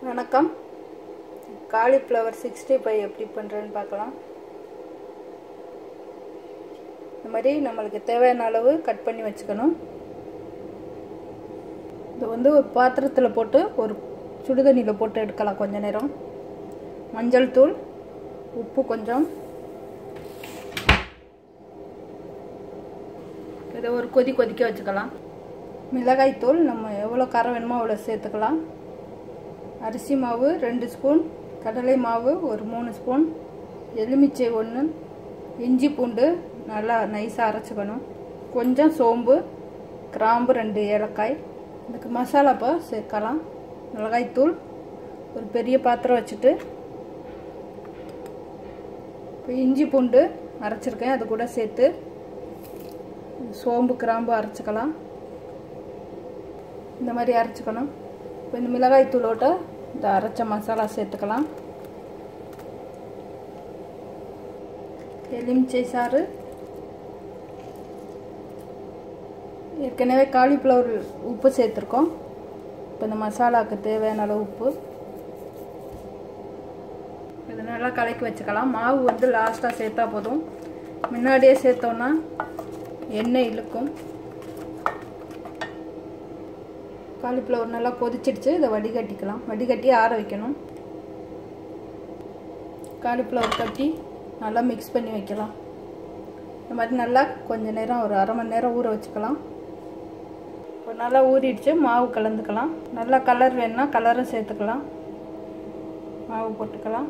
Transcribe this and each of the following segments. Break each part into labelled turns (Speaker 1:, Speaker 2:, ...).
Speaker 1: வணக்கம். காலிஃப்ளவர் 65 எப்படி பண்ணுறேன்னு பார்க்கலாம். இந்த மாதிரி நம்மளுக்கு தேவையான அளவு கட் பண்ணி வச்சுக்கணும். இது ஒரு பாத்திரத்தில் போட்டு ஒரு சுடுதண்ணியில் போட்டு எடுக்கலாம். கொஞ்ச நேரம் மஞ்சள் தூள், உப்பு கொஞ்சம், இதை ஒரு கொதிக்க வச்சுக்கலாம். மிளகாய் தூள் நம்ம எவ்வளோ காரம் வேணுமோ அவ்வளோ சேர்த்துக்கலாம். அரிசி மாவு 2 ஸ்பூன், கடலை மாவு ஒரு 3 ஸ்பூன், எலுமிச்சை 1, இஞ்சி பூண்டு நல்லா நைஸாக அரைச்சிக்கணும், கொஞ்சம் சோம்பு, கிராம்பு 2 ஏலக்காய். இதுக்கு மசாலா இப்போ சேர்க்கலாம். மிளகாய் தூள் ஒரு பெரிய பாத்திரம் வச்சுட்டு இப்போ இஞ்சி பூண்டு அரைச்சிருக்கேன், அது கூட சேர்த்து சோம்பு கிராம்பு அரைச்சிக்கலாம். இந்த மாதிரி அரைச்சிக்கணும். இப்போ இந்த மிளகாய் தூளோட இந்த அரைச்ச மசாலா சேர்த்துக்கலாம். எலுமிச்சை சாறு, ஏற்கனவே காலிஃப்ளவர் உப்பு சேர்த்துருக்கோம். இப்போ இந்த மசாலாவுக்கு தேவையான அளவு உப்பு. இது நல்லா கலக்கி வச்சுக்கலாம். மாவு லாஸ்ட்டாக சேர்த்தா போதும். முன்னாடியே சேர்த்தோன்னா எண்ணெய் இழுக்கும். காலிஃப்ளவர் நல்லா கொதிச்சிடுச்சு. இதை வடிகட்டிக்கலாம். வடிகட்டி ஆற வைக்கணும். காலிஃப்ளவர் கட்டி நல்லா மிக்ஸ் பண்ணி வைக்கலாம். இந்த மாதிரி நல்லா கொஞ்சம் நேரம் ஒரு அரை மணி நேரம் ஊற வச்சுக்கலாம். இப்போ நல்லா ஊறிடுச்சு. மாவு கலந்துக்கலாம். நல்லா கலர் வேணுன்னா கலரும் சேர்த்துக்கலாம். மாவு போட்டுக்கலாம்.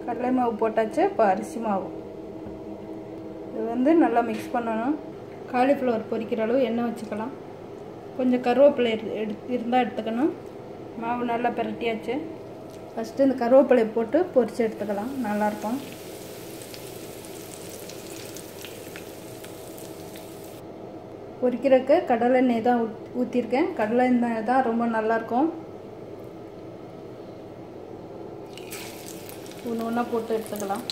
Speaker 1: கடலை மாவு போட்டாச்சு. இப்போ அரிசி மாவு இது நல்லா மிக்ஸ் பண்ணணும். காலிஃப்ளவர் பொரிக்கிற அளவு எண்ணெய் வச்சுக்கலாம். கொஞ்சம் கருவேப்பிலை இருந்தால் எடுத்துக்கணும். மாவு நல்லா பிரட்டியாச்சு. ஃபஸ்ட்டு இந்த கருவேப்பிலையை போட்டு பொரித்து எடுத்துக்கலாம். நல்லாயிருக்கும். பொரிக்கிறதுக்கு கடலை எண்ணெய் தான் ஊற்றிருக்கேன். கடலை எண்ணெய் தான் ரொம்ப நல்லாயிருக்கும். ஒன்று ஒன்றா போட்டு எடுத்துக்கலாம்.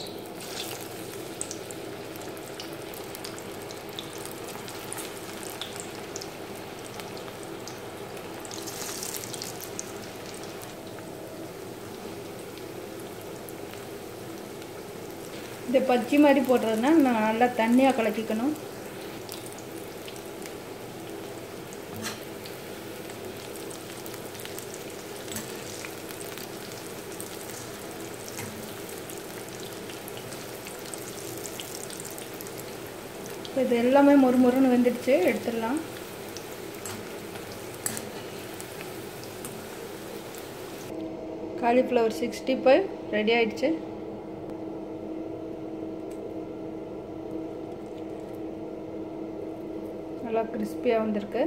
Speaker 1: இந்த பச்சி மாதிரி போடுறதுனா நல்லா தண்ணியாக கலக்கிக்கணும். இது எல்லாமே மொறுமொறுன்னு வெந்துடுச்சு. எடுத்துடலாம். காலிஃப்ளவர் 65 ரெடி ஆயிடுச்சு. நல்லா கிறிஸ்பியாக வந்திருக்கு.